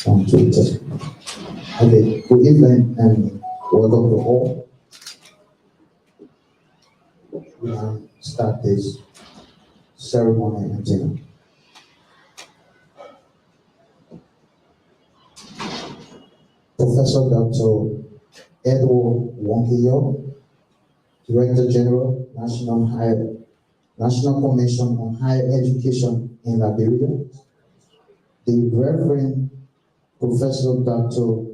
On Twitter. Okay, good evening and welcome to all. We start this ceremony and dinner. Professor Dr. Edward Wonkiyo, Director General, National Commission on Higher Education in Liberia, the Reverend Professor Dr.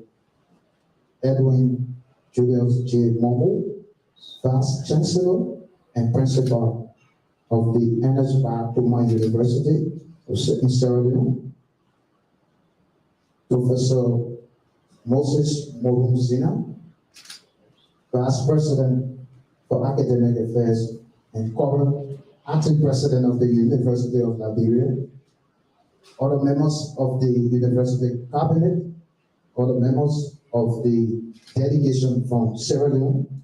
Edwin Julius J. MoU, Vice Chancellor and Principal of the Ernest Bar University in Sierra Leone, Professor Moses Morumzina, Vice President for Academic Affairs and current Acting President of the University of Liberia, other members of the University Cabinet, other members of the delegation from Sierra Leone,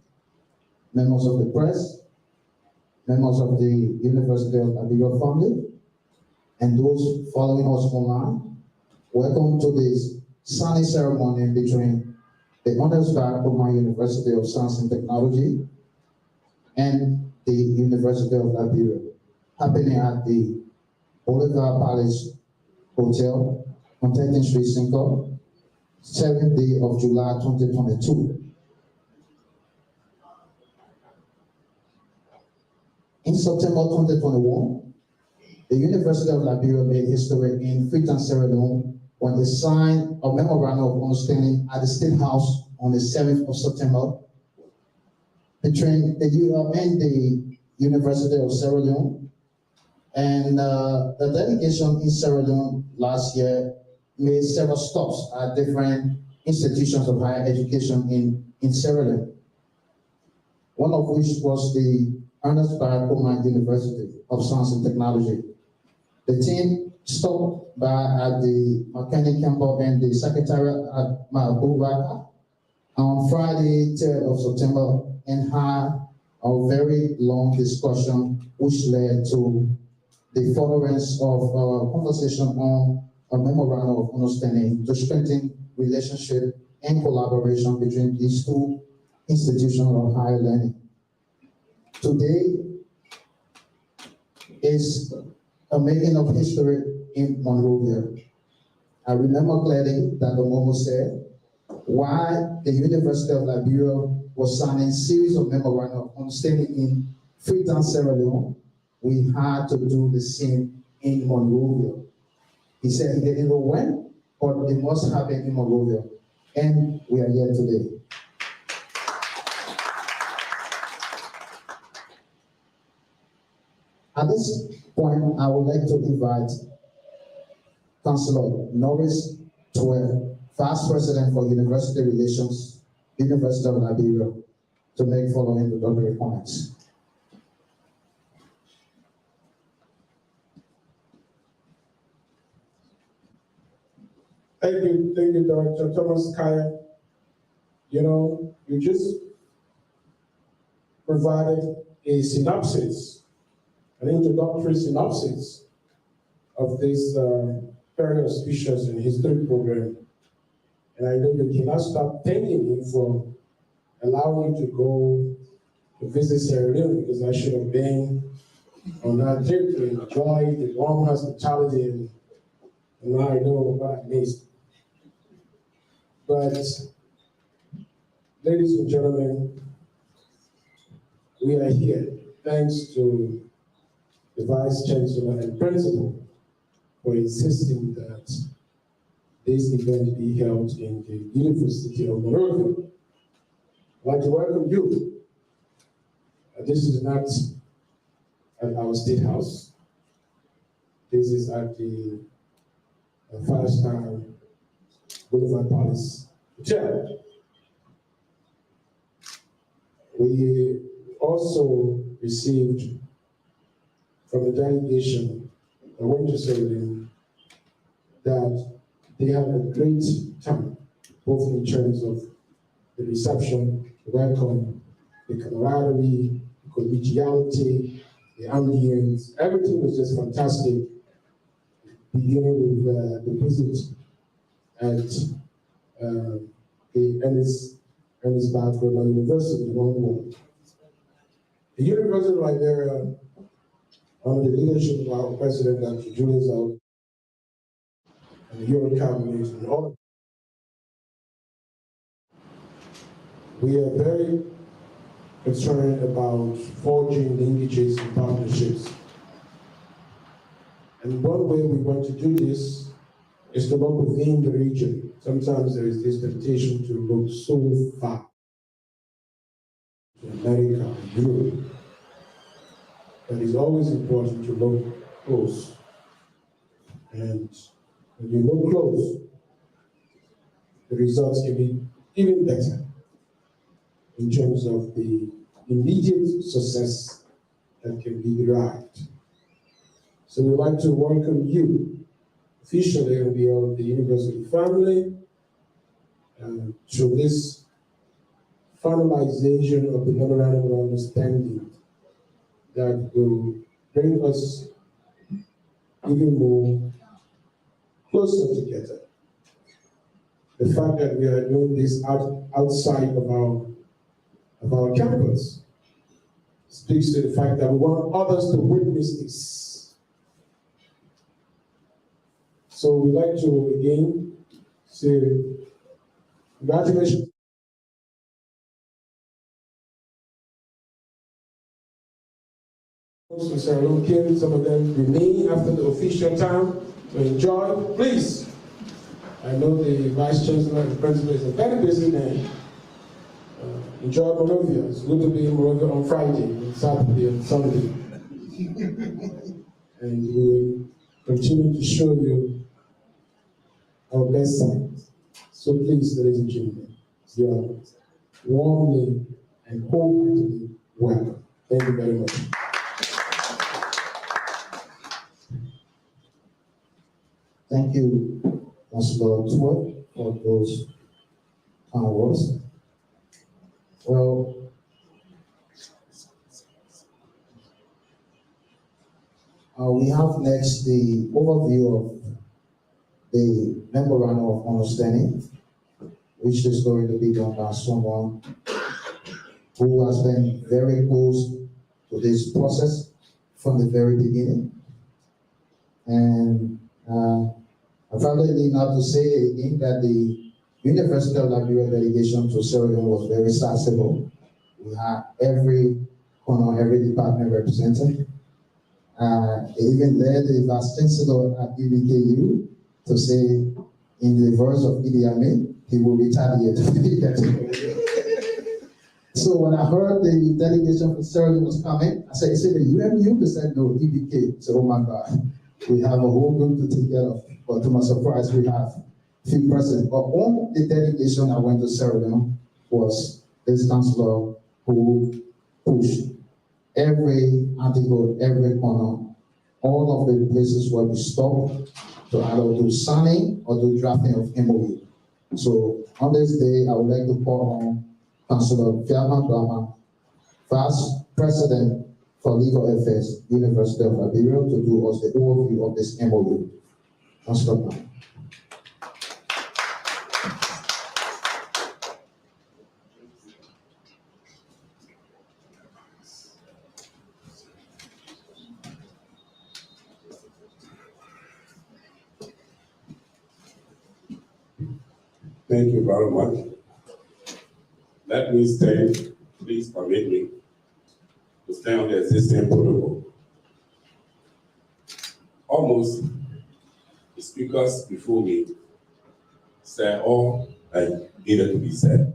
members of the press, members of the University of Liberia family, and those following us online. Welcome to this sunny ceremony between the Honors Bard of my University of Science and Technology and the University of Liberia, happening at the Boulevard Palace Hotel on 13th Street, Sinkor, 7th day of July 2022. In September 2021, the University of Liberia made history in Freetown, Sierra Leone, when they signed a memorandum of understanding at the State House on the 7th of September between the UL and the University of Sierra Leone. And the delegation in Sierra Leone last year made several stops at different institutions of higher education in Sierra Leone, one of which was the Ernest Bar University of Science and Technology. The team stopped by at the Mechanic Campbell and the Secretariat at Boulevard on Friday, 3rd of September, and had a very long discussion which led to the furtherance of a conversation on a memorandum of understanding to strengthen relationship and collaboration between these two institutions of higher learning. Today is a making of history in Monrovia. I remember clearly that the MoU said why the University of Liberia was signing a series of memoranda of understanding in Freetown, Sierra Leone. We had to do the same in Monrovia. He said he didn't know when, but it must happen in Monrovia. And we are here today. At this point, I would like to invite Councillor Norris Twe, Vice President for University Relations, University of Liberia, to make following introductory comments. Thank you, Director Thomas Kaya. You know, you just provided a synopsis, an introductory synopsis of this very auspicious and historic program. And I know you cannot stop thanking me for allowing me to go to visit Sierra Leone, because I should have been on that trip to enjoy the warm hospitality, and now I know what I missed. But, ladies and gentlemen, we are here thanks to the Vice Chancellor and Principal for insisting that this event be held in the beautiful city of Monrovia. I'd like to welcome you. This is not at our State House. This is at the 5-star Boulevard Palace Hotel. We also received from the delegation that went to Sierra Leone that they had a great time, both in terms of the reception, the welcome, the camaraderie, the collegiality, the ambience. Everything was just fantastic, beginning with the visit at the Ernest Barker University in Monrovia. The University of Liberia, under the leadership of our President, Dr. Julius L. and the Euro Cabinet and all of we are very concerned about forging linkages and partnerships. And one way we want to do this is to look within the region. Sometimes there is this temptation to look so far to America and Europe. But it's always important to look close. And when you look close, the results can be even better in terms of the immediate success that can be derived. So we'd like to welcome you officially on behalf of the university family to this finalization of the memorandum of understanding that will bring us even more closer together. The fact that we are doing this outside of our campus speaks to the fact that we want others to witness this. So we'd like to again say congratulations. Sierra Leone came, some of them remain after the official time to enjoy. Please, I know the Vice Chancellor and the Principal is a very busy man. Enjoy Monrovia. It's good to be in Monrovia on Friday, on Saturday, and Sunday. And we will continue to show you our best side. So please, ladies and gentlemen, you are warmly and wholeheartedly welcome. Thank you very much. Thank you, Councillor Twerk, for those kind words. Well, we have next the overview of the Memorandum of Understanding, which is going to be done by someone who has been very close to this process from the very beginning. And I finally need not to say again that the University of Liberia delegation to Sierra Leone was very sizable. We had every corner, every department represented. They even led the Vice Chancellor at EBKU to say, in the verse of Idi Amin, he will retaliate. So when I heard the delegation from Sierra Leone was coming, I said, is it the UMU? They said, no, EBK. I said, oh my God, we have a whole group to take care of. But to my surprise, we have few present. But on the delegation I went to Sierra Leone was this councillor who pushed every article, every corner, all of the places where we stopped to either do signing or do drafting of MoU. So on this day, I would like to call on Councillor Fiamma Brahma, Vice President for Legal Affairs, University of Liberia, to do us the overview of this MoU. Councillor Brahma. Thank you very much. Let me stand, please permit me to stand on the existing protocol. Almost the speakers before me said all that needed to be said.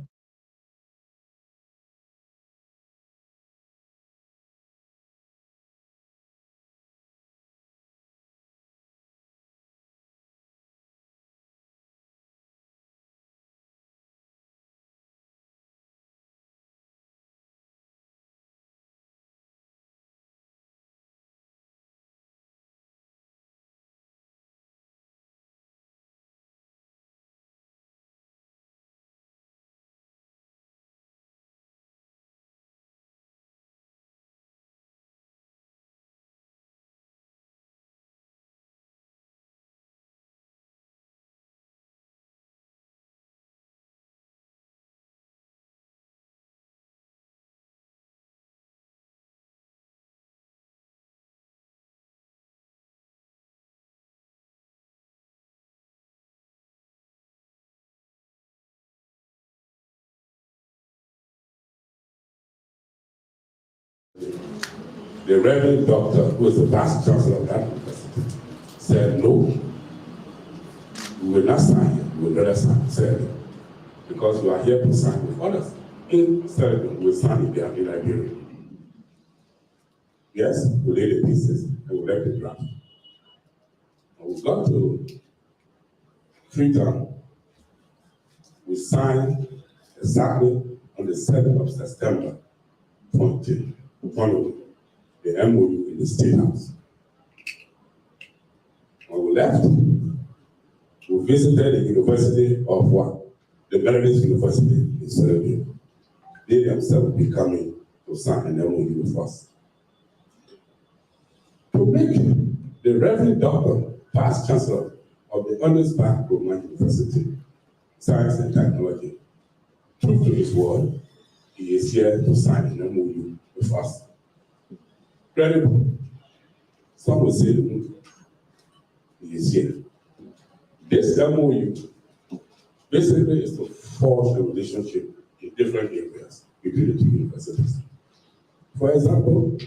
The Reverend Doctor, who was the Vice Chancellor of that university, said, no, we will not sign here, we will not sign Sierra, because we are here to sign with others. In Sierra, we sign in Liberia. Yes, we laid the pieces and we left the draft. And we got to Freetown. We signed exactly on the 7th of September 2020, the MoU in the State House. When we left, we visited the University of what? The Methodist University in Serbia. They themselves will be coming to sign an MoU with us. To make the Reverend Doctor, Vice Chancellor of the Honors Bank Boulevard University, Science and Technology, true to his word, he is here to sign an MoU with us. Credible. Some will say the moon. He is here. This MoU basically is to forge a relationship in different areas between the two universities. For example,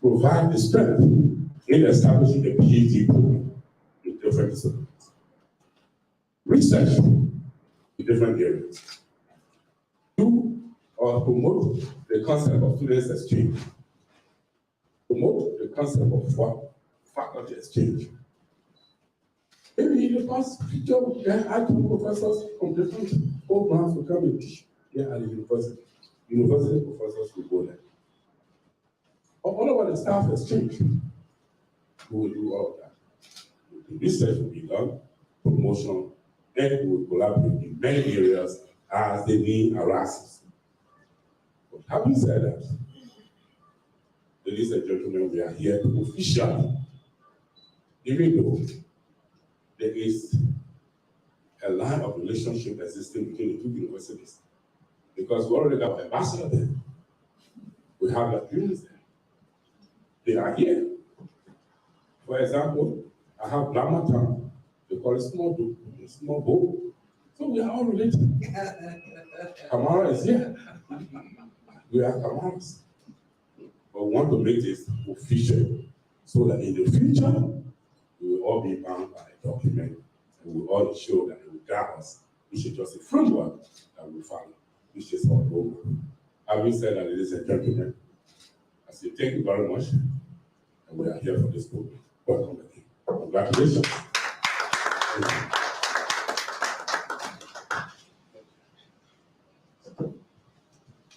provide the strength in establishing a PhD program in different disciplines. Research in different areas. Do or promote the concept of students exchange. Promote the concept of what? Faculty exchange. Maybe in the past future, I two professors from different programs will come and teach here at the university. University professors will go there. All about the staff exchange, we will do all of that. The research will be done, promotion, and we will collaborate in many areas as the need arises. But having said that, ladies and gentlemen, we are here to officially, even though there is a line of relationship existing between the two universities, because we already have an ambassador there. We have agreements there. They are here. For example, I have Blamatown. They call it small boat. So we are all related. Kamara is here. We are Kamaras. But we want to make this official so that in the future, we will all be bound by a document and we will all ensure that it will guide us, which is just a framework that we follow, which is our roadmap. Having said that, ladies and gentlemen, I say thank you very much, and we are here for this program. Welcome again. Congratulations.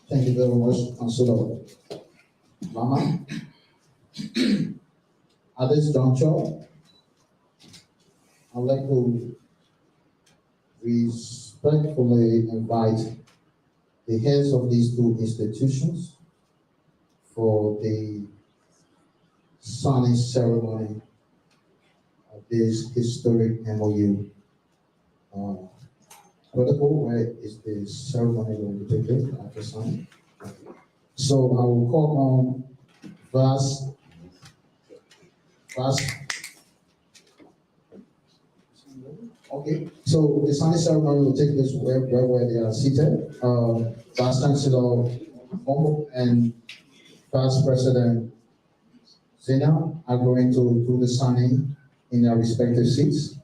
Thank you very much, Councillor Mama. At this juncture, I'd like to respectfully invite the heads of these two institutions for the signing ceremony of this historic MoU. Protocol, where is the ceremony going to take place after signing? So I will call on Vice. Okay, so the signing ceremony will take place where they are seated. Vice Chancellor Momo and Vice President Zena are going to do the signing in their respective seats.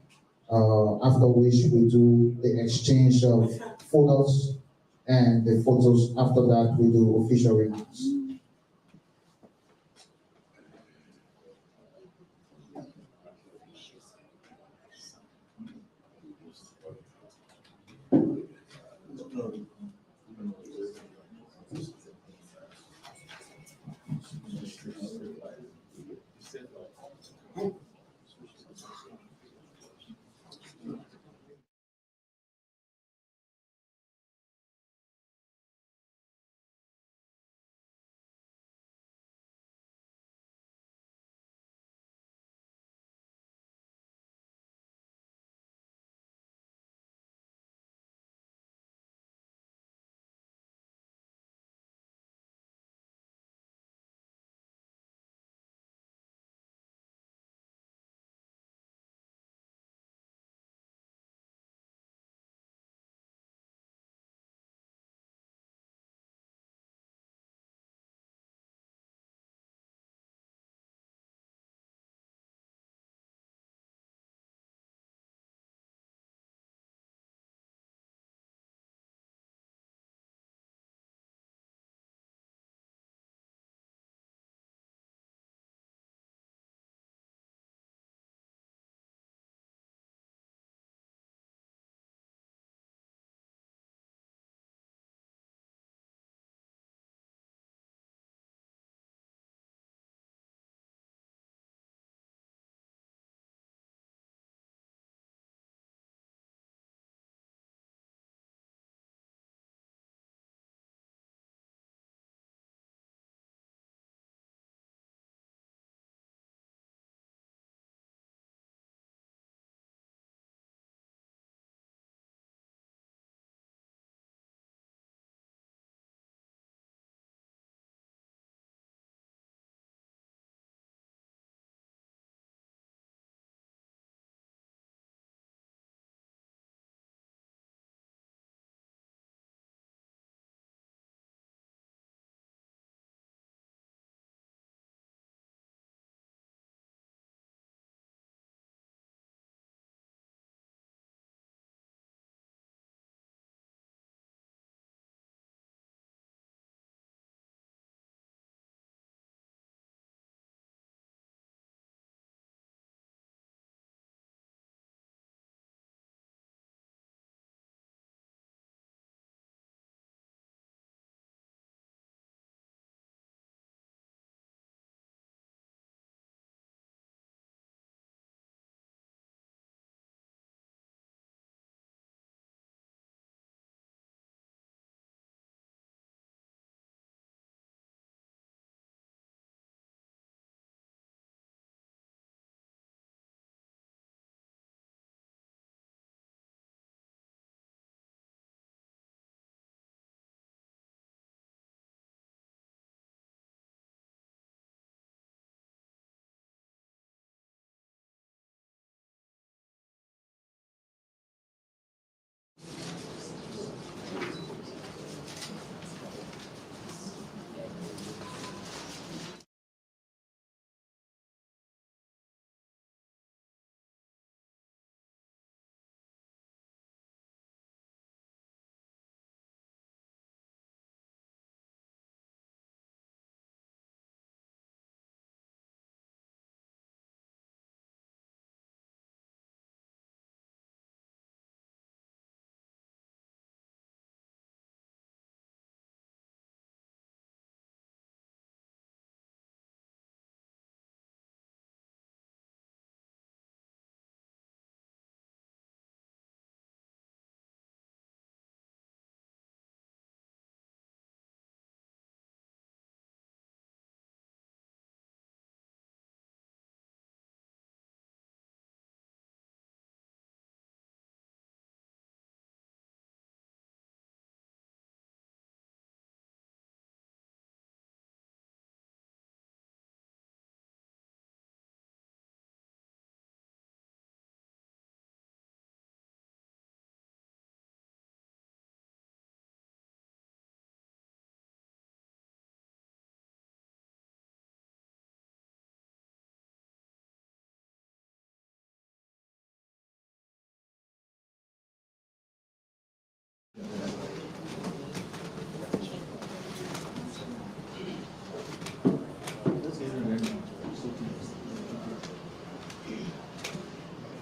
After which we do the exchange of photos, and the photos after that we do official remarks.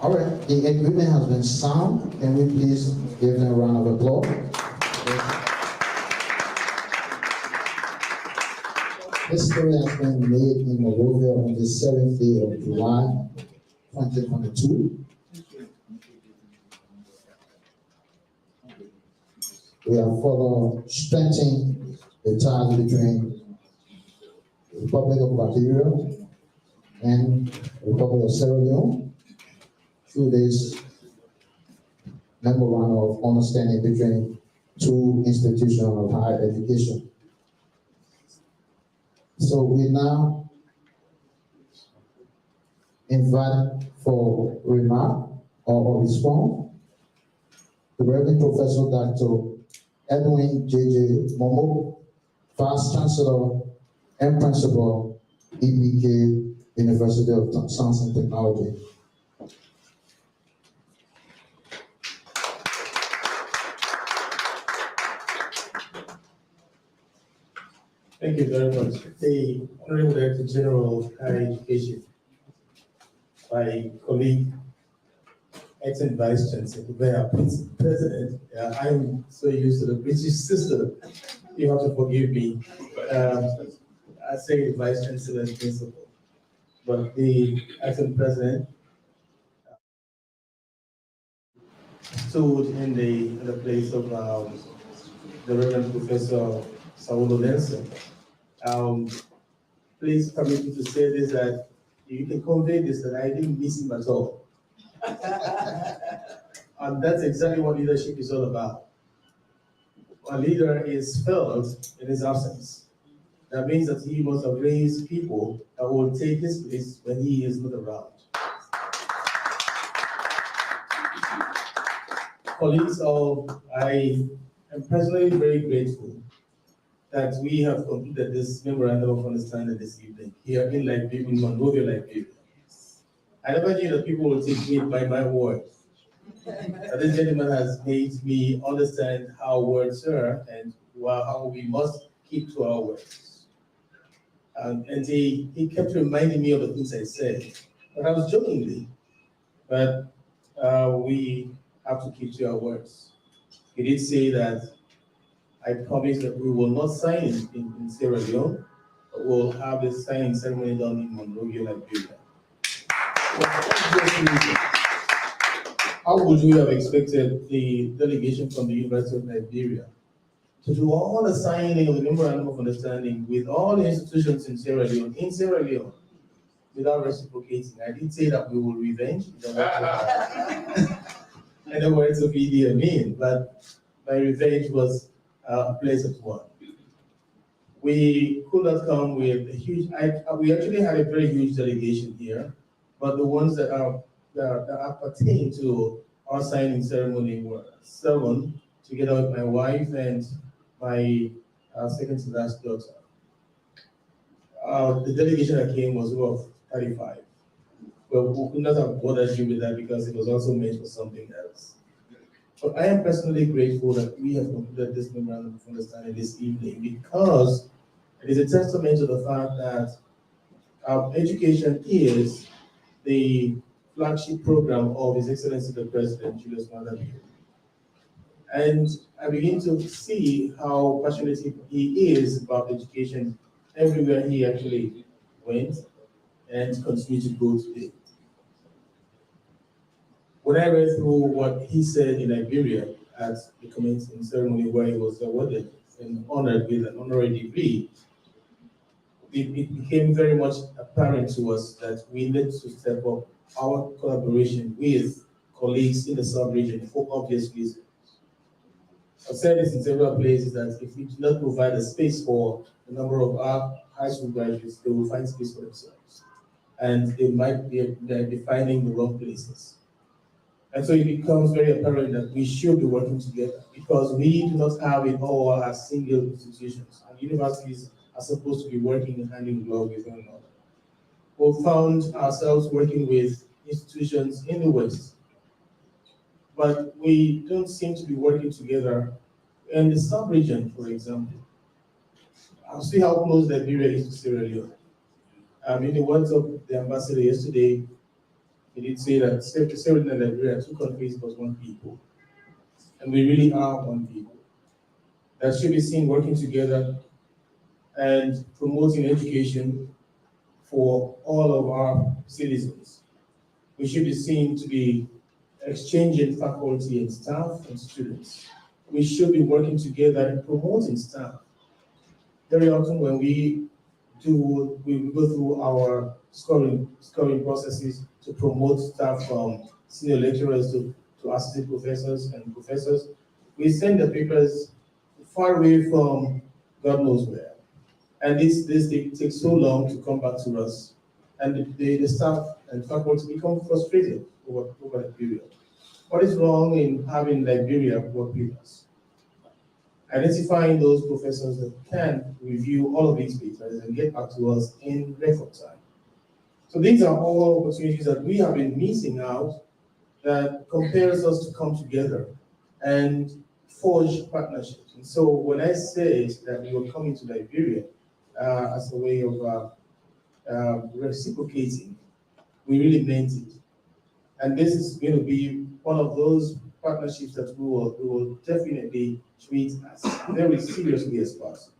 All right, the agreement has been signed. Can we please give them a round of applause? History has been made in Monrovia on the 7th day of July, 2022. We are further strengthening the ties between the Republic of Liberia and the Republic of Sierra Leone through this memorandum of understanding between two institutions of higher education. So we now invite for remark or response the Reverend Professor Dr. Edwin J.J. Momo, Vice Chancellor and Principal, EBK University of Science and Technology. Thank you very much. The Honorable Director General of Higher Education, my colleague, Acting Vice Chancellor, President, I'm so used to the British system, you have to forgive me. I say Vice Chancellor and Principal, but the Acting President stood in the place of the Reverend Professor Saulo Nelson. Please permit me to say this, that you can convey this, that I didn't miss him at all. And that's exactly what leadership is all about. A leader is felt in his absence. That means that he must have raised people that will take his place when he is not around. Colleagues, I am personally very grateful that we have concluded this memorandum of understanding this evening here in Liberia, in Monrovia, Liberia. I never knew that people would take me by my word. This gentleman has made me understand how words are and how we must keep to our words. And he kept reminding me of the things I said, but I was jokingly. But we have to keep to our words. He did say that I promise that we will not sign in Sierra Leone, but we'll have the signing ceremony done in Monrovia, Liberia. How would you have expected the delegation from the University of Liberia to do all the signing of the memorandum of understanding with all the institutions in Sierra Leone, without reciprocating? I did say that we will revenge in the words of Idi Amin, but my revenge was a pleasant one. We could not come with a huge, we actually had a very huge delegation here, but the ones that pertain to our signing ceremony were 7, together with my wife and my second to last daughter. The delegation that came was of 35. But we could not have bothered you with that because it was also meant for something else. But I am personally grateful that we have concluded this memorandum of understanding this evening, because it is a testament to the fact that education is the flagship program of His Excellency the President, Julius Malema. And I begin to see how passionate he is about education everywhere he actually went and continues to go today. When I read through what he said in Liberia at the commencement ceremony where he was awarded and honored with an honorary degree, it became very much apparent to us that we need to step up our collaboration with colleagues in the sub-region for obvious reasons. I've said this in several places that if we do not provide a space for a number of our high school graduates, they will find space for themselves. And they might be finding the wrong places. And so it becomes very apparent that we should be working together, because we do not have it all as single institutions. And universities are supposed to be working hand in glove with one another. We found ourselves working with institutions in the West, but we don't seem to be working together in the sub-region, for example. I'll see how close Liberia is to Sierra Leone. In the words of the ambassador yesterday, he did say that Ceremony and Liberia are two countries but one people. And we really are one people. That should be seen working together and promoting education for all of our citizens. We should be seen to be exchanging faculty and staff and students. We should be working together and promoting staff. Very often when we go through our scoring processes to promote staff from senior lecturers to assistant professors and professors, we send the papers far away from God knows where. And this takes so long to come back to us. And the staff and faculty become frustrated over the period. What is wrong in having Liberia work with us? Identifying those professors that can review all of these papers and get back to us in record time. So these are all opportunities that we have been missing out that compels us to come together and forge partnerships. And so when I said that we were coming to Liberia as a way of reciprocating, we really meant it. And this is going to be one of those partnerships that we will definitely treat as very seriously as possible.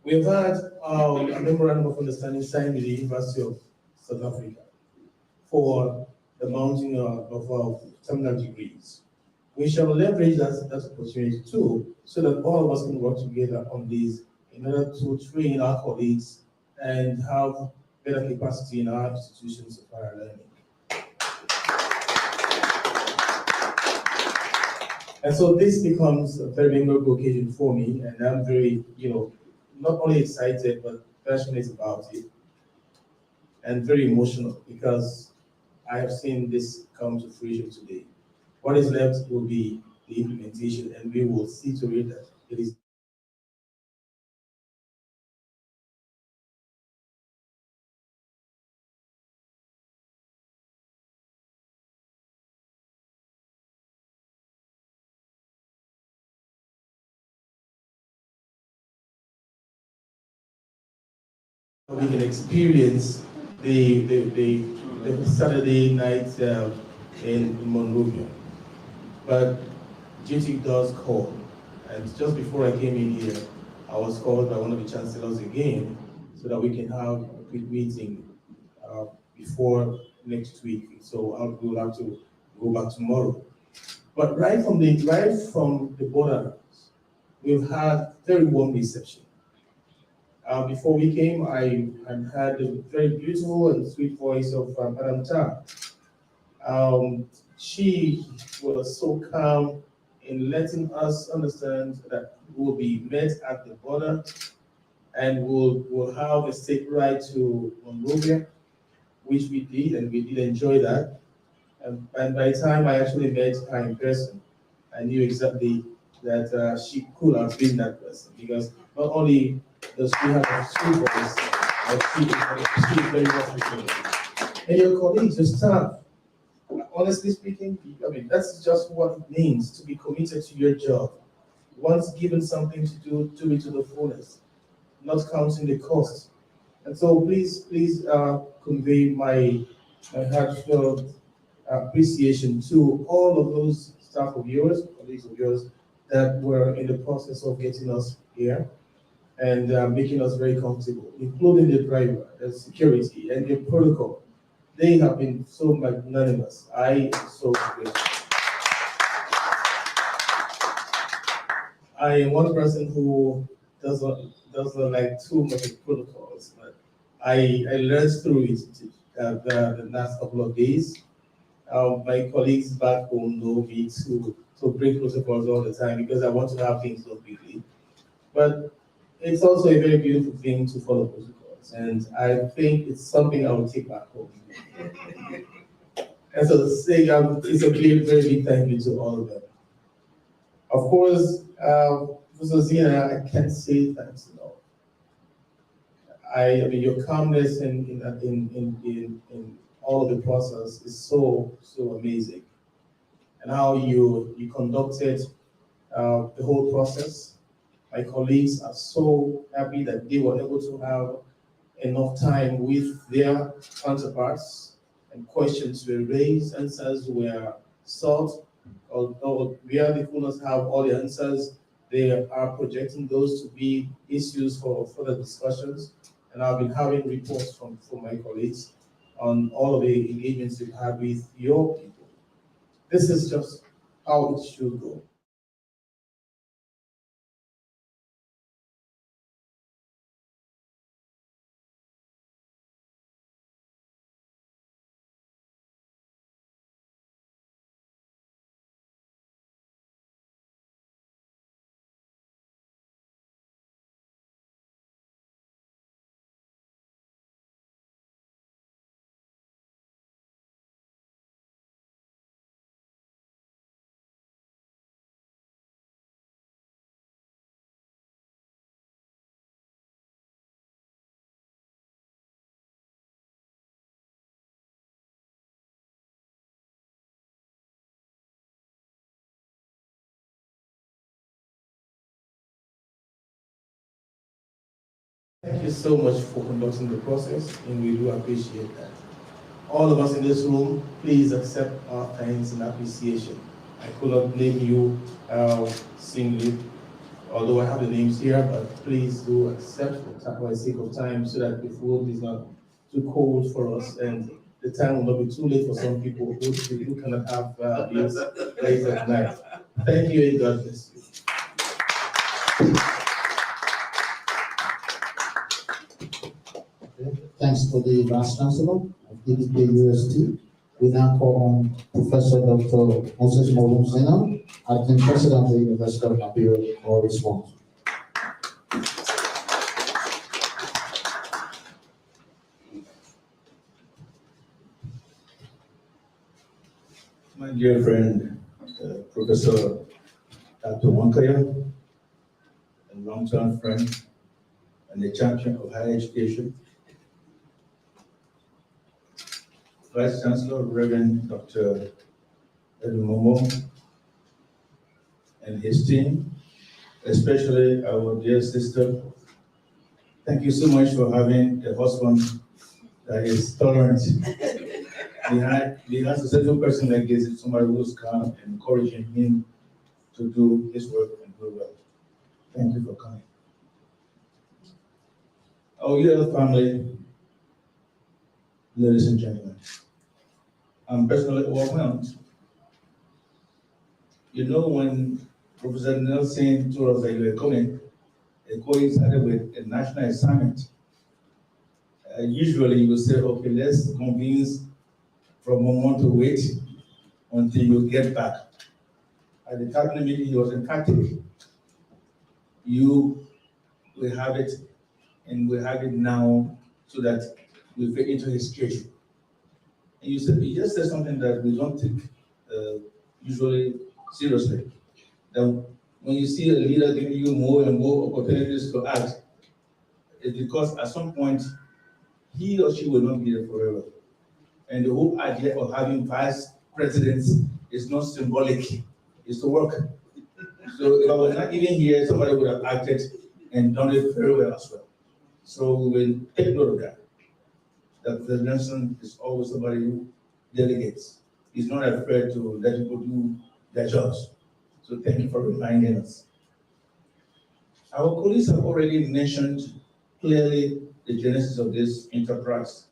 We've had a memorandum of understanding signed with the University of South Africa for the mounting of terminal degrees. We shall leverage that opportunity too, so that all of us can work together on these in order to train our colleagues and have better capacity in our institutions of higher learning. And so this becomes a very memorable occasion for me, and I'm very, not only excited, but passionate about it, and very emotional because I have seen this come to fruition today. What is left will be the implementation, and we will see to it that it is. We can experience the Saturday night in Monrovia. But duty does call. And just before I came in here, I was called by one of the chancellors again so that we can have a quick meeting before next week. So we'll have to go back tomorrow. But right from the border, we've had very warm reception. Before we came, I had a very beautiful and sweet voice of Madam Ta. She was so calm in letting us understand that we'll be met at the border and we'll have a state ride to Monrovia, which we did, and we did enjoy that. And by the time I actually met her in person, I knew exactly that she could have been that person, because not only does she have a sweet voice, but she is very well. And your colleagues, your staff, honestly speaking, I mean, that's just what it means to be committed to your job. Once given something to do it to the fullest, not counting the cost. And so please convey my heartfelt appreciation to all of those staff of yours, colleagues of yours, that were in the process of getting us here and making us very comfortable, including the driver, the security, and the protocol. They have been so magnanimous. I am so grateful. I am one person who doesn't like too much of protocols, but I learned through it the last couple of days. My colleagues back home know me to break protocols all the time because I want to have things done quickly. But it's also a very beautiful thing to follow protocols, and I think it's something I will take back home. And so it's a very big thank you to all of them. Of course, Professor Zina, I can't say thanks enough. I mean, your calmness in all of the process is so amazing, and how you conducted the whole process. My colleagues are so happy that they were able to have enough time with their counterparts and questions were raised, answers were sought, or where the owners have all the answers, they are projecting those to be issues for further discussions. And I've been having reports from my colleagues on all of the engagements we've had with your people. This is just how it should go. Thank you so much for conducting the process, and we do appreciate that. All of us in this room, please accept our thanks and appreciation. I could not name you singly, although I have the names here, but please do accept for the sake of time so that the food is not too cold for us and the time will not be too late for some people who cannot have meals late at night. Thank you and God bless you. Thanks to the Vice Chancellor of EBKUST. We now call on Professor Dr. Moses Morumzina, Acting President of the University of Liberia, for response. My dear friend, Professor Dr. Wankaya, a long-term friend and a champion of higher education, Vice Chancellor, Reverend Dr. Edwin Momo, and his team, especially our dear sister. Thank you so much for having a husband that is tolerant. Behind a successful person like this is somebody who's calm and encouraging him to do his work and do well. Thank you for coming. Our UL family, ladies and gentlemen, I'm personally overwhelmed. You know, when Professor Nelson told us that you were coming, it coincided with a national assignment. Usually you will say, okay, let's convince from moment to wait until you get back. At the cabinet meeting, he was emphatic. You will have it, and we have it now so that we fit into his schedule. And you just said something that we don't take usually seriously. That when you see a leader giving you more and more opportunities to act, it's because at some point he or she will not be there forever. And the whole idea of having vice presidents is not symbolic, it's to work. So if I was not even here, somebody would have acted and done it very well as well. So we will take note of that. That the Nelson is always somebody who delegates. He's not afraid to let people do their jobs. So thank you for reminding us. Our colleagues have already mentioned clearly the genesis of this enterprise.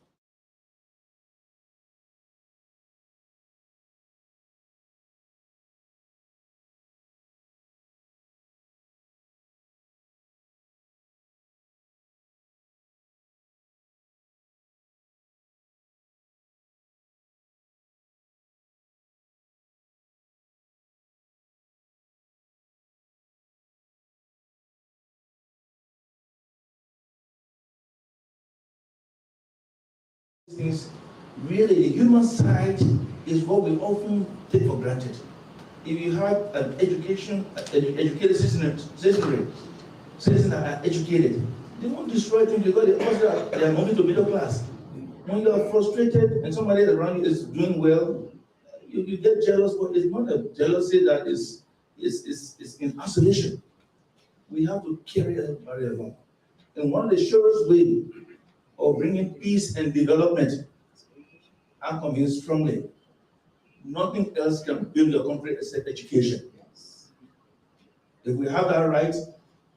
Things, really, the human side is what we often take for granted. If you have an educated citizens that are educated, they won't destroy things because they are moving to middle class. When you are frustrated and somebody around you is doing well, you get jealous, but it's not a jealousy that is in isolation. We have to carry everybody along. And one of the surest ways of bringing peace and development I'm convinced strongly, nothing else can build a country except education. If we have that right,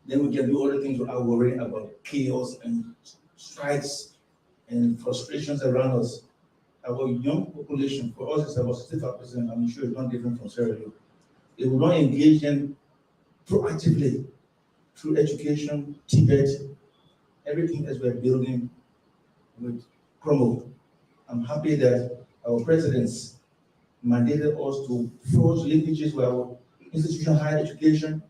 then we can do other things without worrying about chaos and strikes and frustrations around us. Our young population, for us, is about 65%. I'm sure it's not different from Sierra Leone. If we don't engage them proactively through education, Tibet, everything as we're building with crumble. I'm happy that our presidents mandated us to forge linkages with our institutional higher education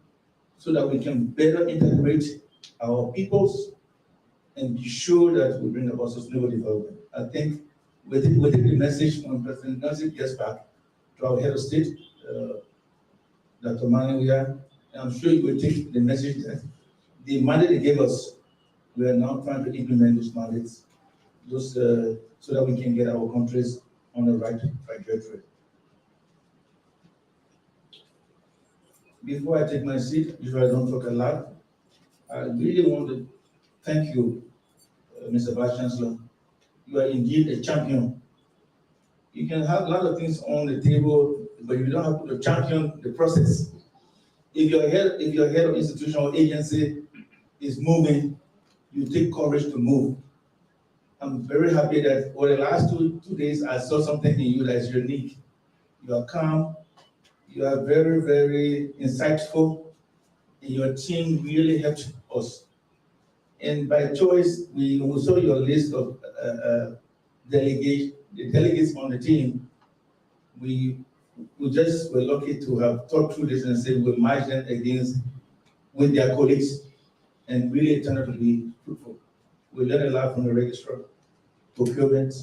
so that we can better integrate our peoples and be sure that we bring about sustainable development. I think we take the message when President Nelson gets back to our head of state, Dr. Monrovia, and I'm sure he will take the message that the mandate they gave us, we are now trying to implement those mandates, so that we can get our countries on the right trajectory. Before I take my seat, usually I don't talk a lot, I really want to thank you, Mr. Vice Chancellor. You are indeed a champion. You can have a lot of things on the table, but you don't have to champion the process. If your head of institution or agency is moving, you take courage to move. I'm very happy that for the last two days, I saw something in you that is unique. You are calm, you are very, very insightful, and your team really helped us. And by choice, we saw your list of delegates on the team. We just were lucky to have thought through this and said we'll match them with their colleagues, and really it turned out to be fruitful. We learned a lot from the registrar, procurement,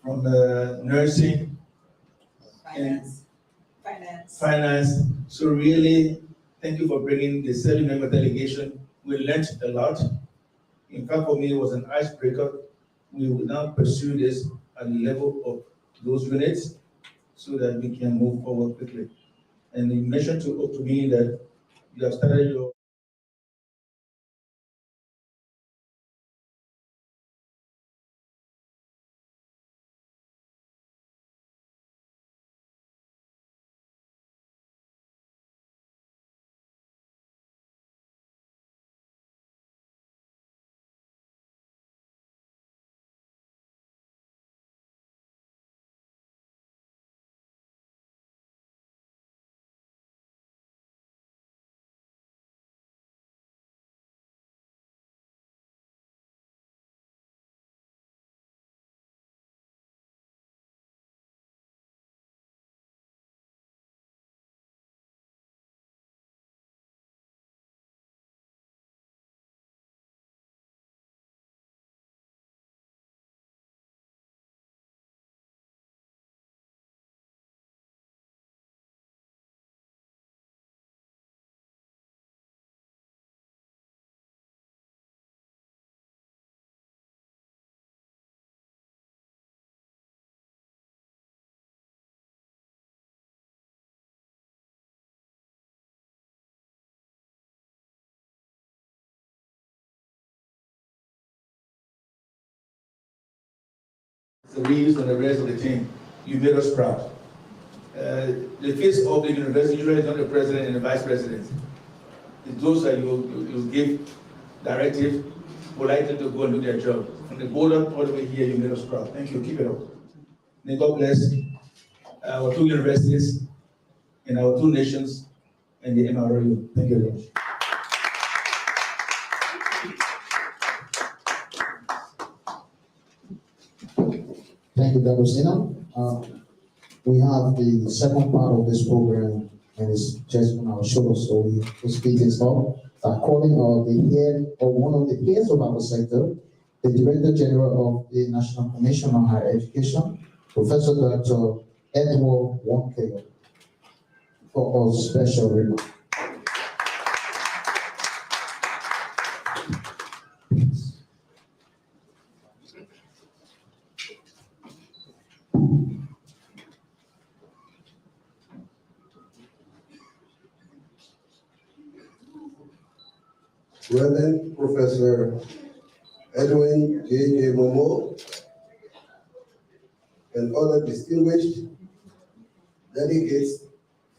from nursing, finance. So really, thank you for bringing the 7-member delegation. We learned a lot. In fact, for me, it was an icebreaker. We will now pursue this at the level of those units so that we can move forward quickly. And you mentioned to me that you have started your Reeves and the rest of the team. You made us proud. The face of the university usually is not the president and the vice president. It's those that you give directive politely to go and do their job. From the border all the way here, you made us proud. Thank you. Keep it up. May God bless our 2 universities and our 2 nations and the MRU. Thank you very much. Thank you, Dr. Sina. We have the second part of this program, and it's just on our show, so we speak this up by calling the head or one of the heads of our sector, the Director General of the National Commission on Higher Education, Professor Dr. Edward Wonkele, for a special remark. Reverend Professor Edwin J.J. Momo, and other distinguished delegates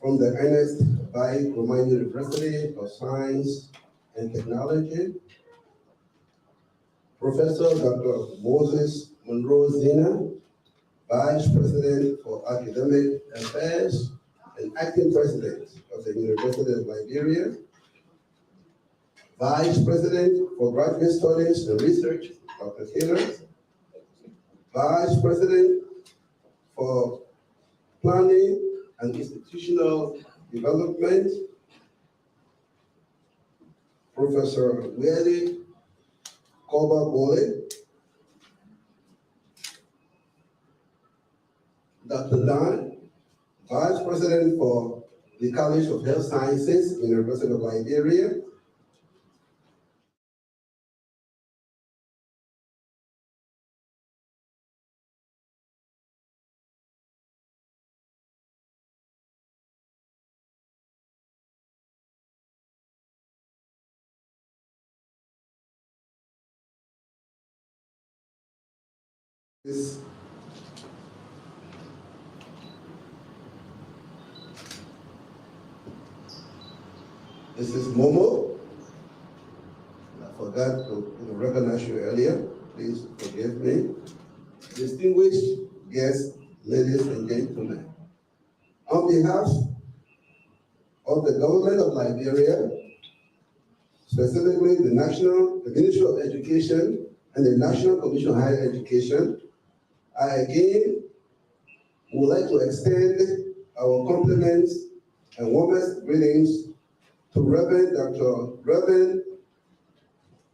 from the Ernest Bai Koroma University of Science and Technology, Professor Dr. Moses Monroe Zina, Vice President for Academic Affairs and Acting President of the University of Liberia, Vice President for Graduate Studies and Research, Dr. Taylor, Vice President for Planning and Institutional Development, Professor Willie Koba Bole, Dr. Dan, Vice President for the College of Health Sciences, University of Liberia, this is Momo. I forgot to recognize you earlier. Please forgive me. Distinguished guests, ladies and gentlemen. On behalf of the government of Liberia, specifically the Ministry of Education and the National Commission on Higher Education, I again would like to extend our compliments and warmest greetings to Reverend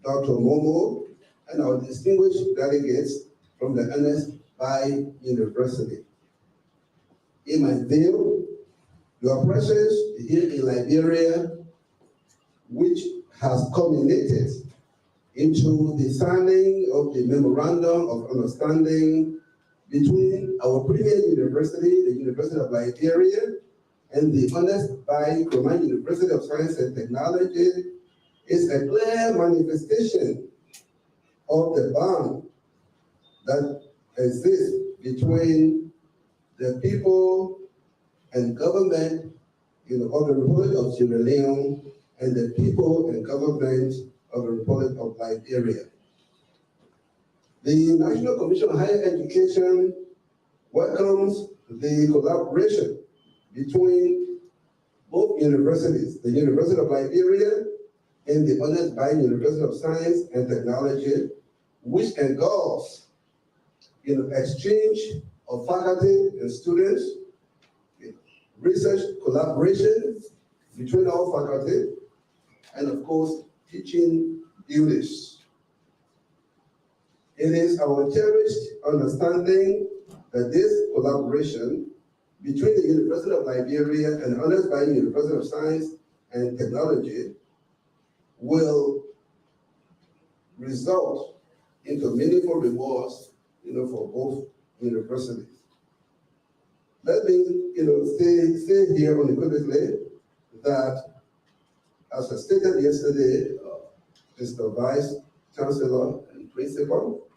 Dr. Momo and our distinguished delegates from the Ernest Bai University. In my view, your presence here in Liberia, which has culminated into the signing of the Memorandum of Understanding between our premier university, the University of Liberia, and the Ernest Bai Koroma University of Science and Technology, is a clear manifestation of the bond that exists between the people and government of the Republic of Sierra Leone and the people and government of the Republic of Liberia. The National Commission on Higher Education welcomes the collaboration between both universities, the University of Liberia and the Ernest Bai University of Science and Technology, which engulfs exchange of faculty and students, research collaboration between our faculty, and of course, teaching duties. It is our cherished understanding that this collaboration between the University of Liberia and Ernest Bai University of Science and Technology will result into meaningful rewards, for both universities. Let me, say here unequivocally that, as I stated yesterday, Mr. Vice Chancellor and Principal,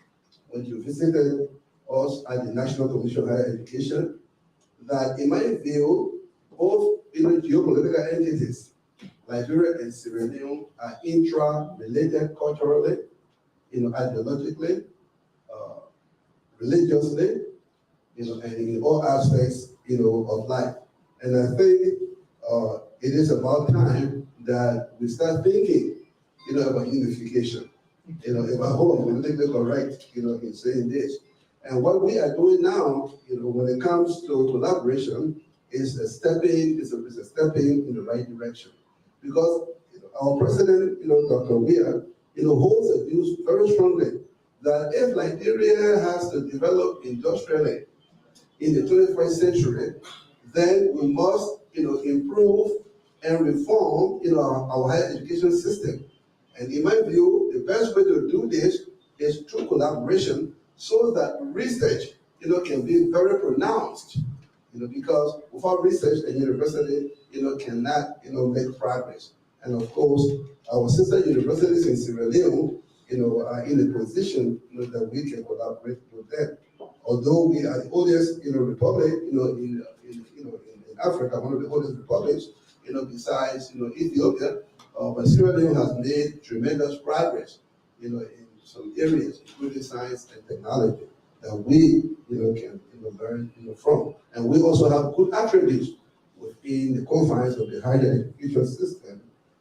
when you visited us at the National Commission on Higher Education, that in my view, both geopolitical entities, Liberia and Sierra Leone, are intra-related culturally, ideologically, religiously, and in all aspects, of life. And I think it is about time that we start thinking, about unification. If I hope I'm politically correct, in saying this. And what we are doing now, when it comes to collaboration, is a stepping in the right direction. Because our president, Dr. Weir, holds the views very strongly that if Liberia has to develop industrially in the 21st century, then we must, improve and reform, our higher education system. And in my view, the best way to do this is through collaboration, so that research, can be very pronounced, because without research, the university, cannot, make progress. And of course, our sister universities in Sierra Leone, are in a position, that we can collaborate with them. although we are the oldest, republic, in Africa, one of the oldest republics, besides, Ethiopia, but Sierra Leone has made tremendous progress, in some areas, including science and technology, that we, can, learn, from. And we also have good attributes within the confines of the higher education system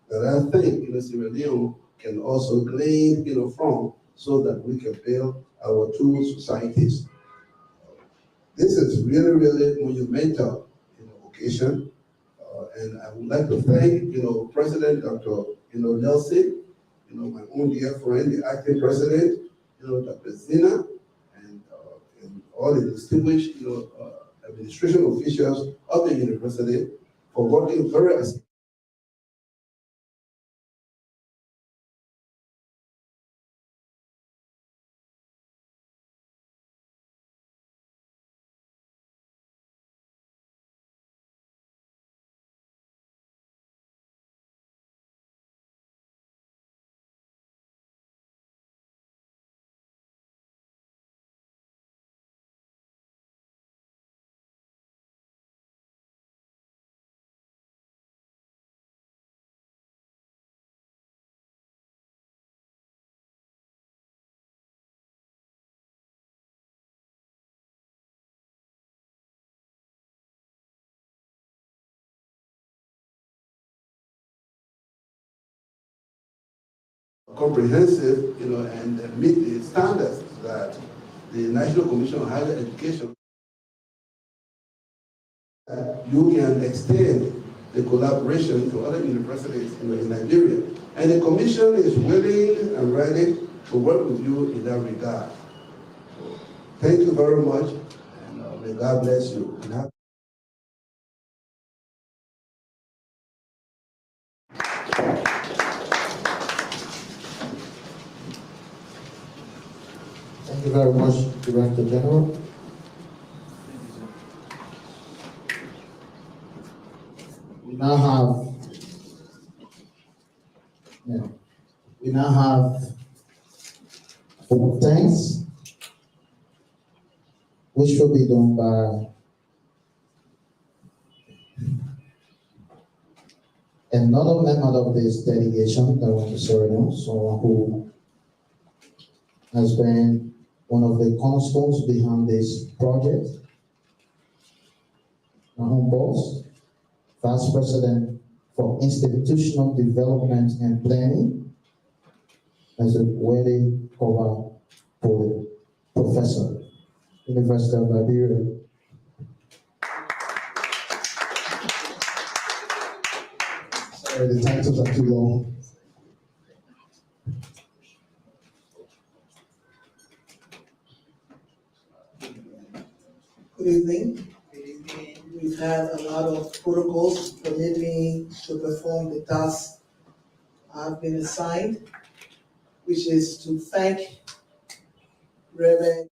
that I think, Sierra Leone can also glean, from, so that we can build our two societies. This is really, really monumental, occasion. And I would like to thank, President Dr. Nelson, my own dear friend, the acting president, Dr. Zina, and all the distinguished, administration officials of the university for working very comprehensive, and meet the standards that the National Commission on Higher Education. You can extend the collaboration to other universities in Nigeria. And the Commission is willing and ready to work with you in that regard. So, thank you very much, and may God bless you. Thank you very much, Director General. We now have 4 thanks, which will be done by another member of this delegation that went to Suriname, someone who has been one of the cornerstones behind this project. My home boss, Vice President for Institutional Development and Planning, as a Wele Koba Professor, University of Liberia. Sorry, the titles are too long. Good evening. We've had a lot of protocols permit me to perform the task I've been assigned, which is to thank Reverend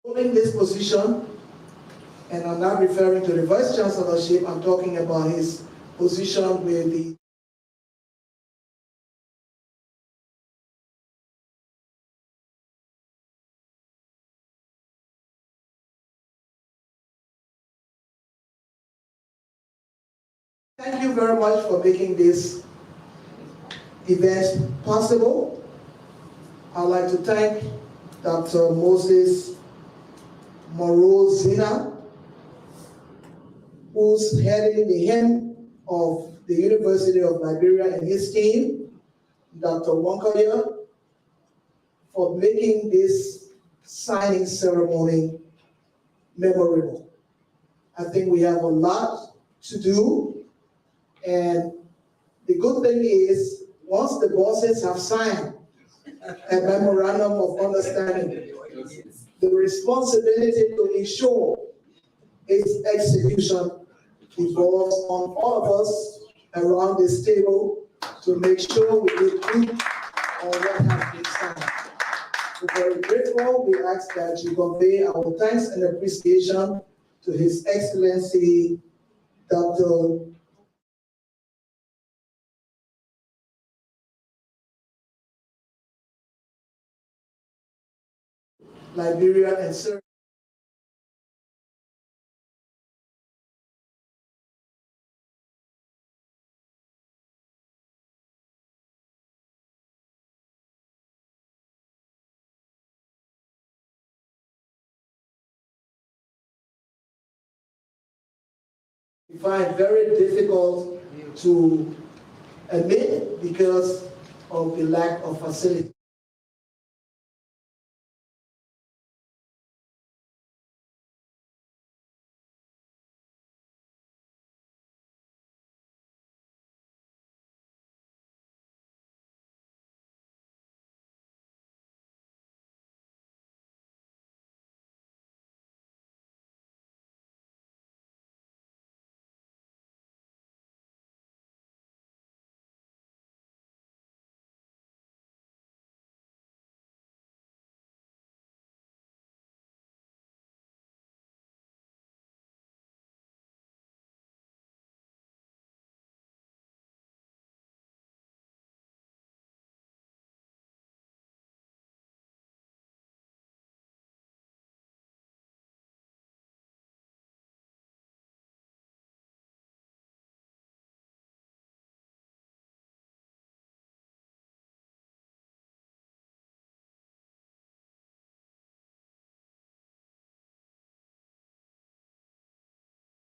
holding this position, and I'm not referring to the Vice Chancellorship, I'm talking about his position with the Thank you very much for making this event possible. I'd like to thank Dr. Moses Morozina, who's heading the hem of the University of Liberia, and his team, Dr. Wankoya, for making this signing ceremony memorable. I think we have a lot to do, and the good thing is, once the bosses have signed a memorandum of understanding, the responsibility to ensure its execution devolves on all of us around this table to make sure we do good on what has been signed. We're very grateful. We ask that you convey our thanks and appreciation to His Excellency, Dr. Liberia and Ceremony. We find very difficult to admit because of the lack of facility.